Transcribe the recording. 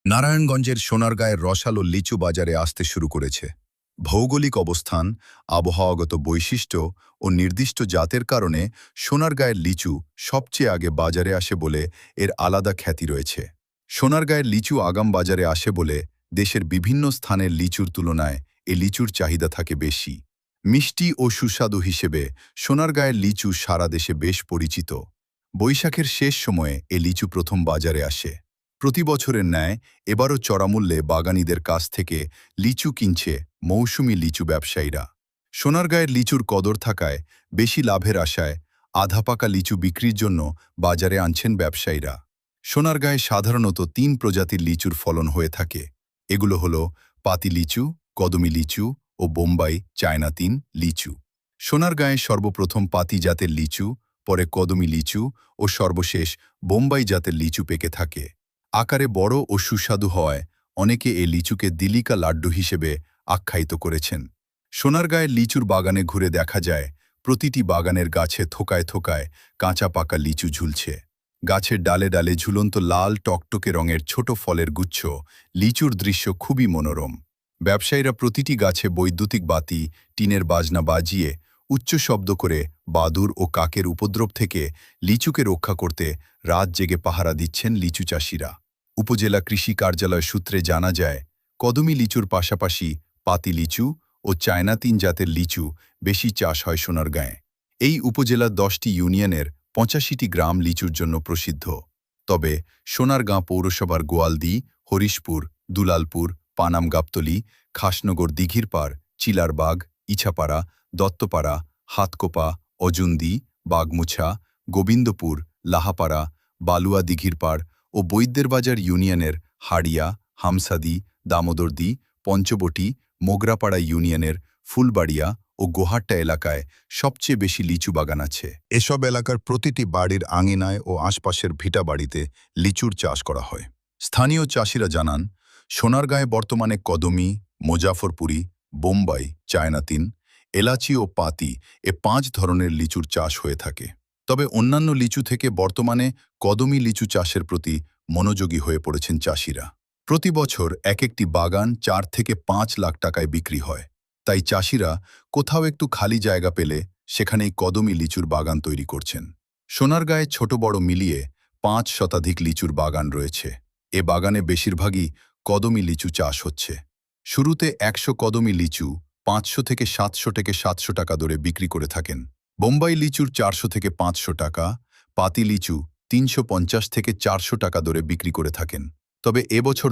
নারায়ণগঞ্জের সোনারগাঁয়ের রসালো লিচু বাজারে আসতে শুরু করেছে। ভৌগোলিক অবস্থান, আবহাওয়াগত বৈশিষ্ট্য ও নির্দিষ্ট জাতের কারণে সোনারগাঁয়ের লিচু সবচেয়ে আগে বাজারে আসে বলে এর আলাদা খ্যাতি রয়েছে। সোনারগাঁয়ের লিচু আগাম বাজারে আসে বলে দেশের বিভিন্ন স্থানের লিচুর তুলনায় এ লিচুর চাহিদা থাকে বেশি। মিষ্টি ও সুস্বাদু হিসেবে সোনারগাঁয়ের লিচু সারা দেশে বেশ পরিচিত। বৈশাখের শেষ সময়ে এ লিচু প্রথম বাজারে আসে। প্রতি বছরের ন্যায় এবারও চড়ামূল্যে বাগানীদের কাছ থেকে লিচু কিনছে মৌসুমি লিচু ব্যবসায়ীরা। সোনারগাঁয়ের লিচুর কদর থাকায় বেশি লাভের আশায় আধাপাকা লিচু বিক্রির জন্য বাজারে আনছেন ব্যবসায়ীরা। সোনারগাঁয়ে সাধারণত ৩ প্রজাতির লিচুর ফলন হয়ে থাকে। এগুলো হলো পাতি লিচু, কদমি লিচু ও বোম্বাই চায়না ৩ লিচু। সোনারগাঁয়ে সর্বপ্রথম পাতি জাতের লিচু, পরে কদমি লিচু ও সর্বশেষ বোম্বাই জাতের লিচু পেকে থাকে। আকারে বড় ও সুস্বাদু হওয়ায় অনেকে এ লিচুকে দিলিকা লাড্ডু হিসেবে আখ্যায়িত করেছেন। সোনারগাঁয়ের লিচুর বাগানে ঘুরে দেখা যায় প্রতিটি বাগানের গাছে থোকায় থোকায় কাঁচা পাকা লিচু ঝুলছে। গাছের ডালে ডালে ঝুলন্ত লাল টকটকে রঙের ছোট ফলের গুচ্ছ, লিচুর দৃশ্য খুবই মনোরম। ব্যবসায়ীরা প্রতিটি গাছে বৈদ্যুতিক বাতি, টিনের বাজনা বাজিয়ে উচ্চ শব্দ করে বাদুড় ও কাকের উপদ্রব থেকে লিচুকে রক্ষা করতে রাত জেগে পাহারা দিচ্ছেন লিচু চাষিরা। উপজেলা কৃষি কার্যালয় সূত্রে জানা যায়, কদমি লিচুর পাশাপাশি পাতি লিচু ও চায়না ৩ জাতের লিচু বেশি চাষ হয় সোনারগাঁয়ে। এই উপজেলার ১০টি ইউনিয়নের ৮৫টি গ্রাম লিচুর জন্য প্রসিদ্ধ। তবে সোনারগাঁ পৌরসভার গোয়ালদি, হরিশপুর, দুলালপুর, পানাম গাবতলী, খাসনগর দিঘিরপাড়, চিলারবাগ, ইছাপাড়া, দত্তপাড়া, হাতকোপা, অজুন্দি, বাগমুছা, গোবিন্দপুর, লাহাপাড়া, বালুয়া দিঘিরপাড় ও বৈদ্যেরবাজার ইউনিয়নের হাড়িয়া, হামসাদি, দামোদরদি, পঞ্চবটি, মোগরাপাড়া ইউনিয়নের ফুলবাড়িয়া ও গোহাট্টা এলাকায় সবচেয়ে বেশি লিচু বাগান আছে। এসব এলাকার প্রতিটি বাড়ির আঙিনায় ও আশপাশের ভিটা বাড়িতে লিচুর চাষ করা হয়। স্থানীয় চাষিরা জানান, সোনারগাঁয়ে বর্তমানে কদমি, মোজাফরপুরি, বোম্বাই চায়না ৩, এলাচি ও পাতি এ ৫ ধরনের লিচুর চাষ হয়ে থাকে। তবে অন্যান্য লিচু থেকে বর্তমানে কদমি লিচু চাষের প্রতি মনোযোগী হয়ে পড়েছেন চাষিরা। প্রতি বছর এক একটি বাগান ৪ থেকে ৫ লাখ টাকায় বিক্রি হয়। তাই চাষিরা কোথাও একটু খালি জায়গা পেলে সেখানেই কদমি লিচুর বাগান তৈরি করছেন। সোনারগাঁয়ে ছোট বড় মিলিয়ে ৫ শতাধিক লিচুর বাগান রয়েছে। এ বাগানে বেশিরভাগই কদমি লিচু চাষ হচ্ছে। শুরুতে ১০০ কদমি লিচু ৫০০ থেকে ৭০০ টাকা দরে বিক্রি করে থাকেন। বোম্বাই লিচুর ৪০০ থেকে ৫০০ টাকা, পাতি লিচু ৩৫০ থেকে ৪০০ টাকা দরে বিক্রি করে থাকেন। তবে এবছর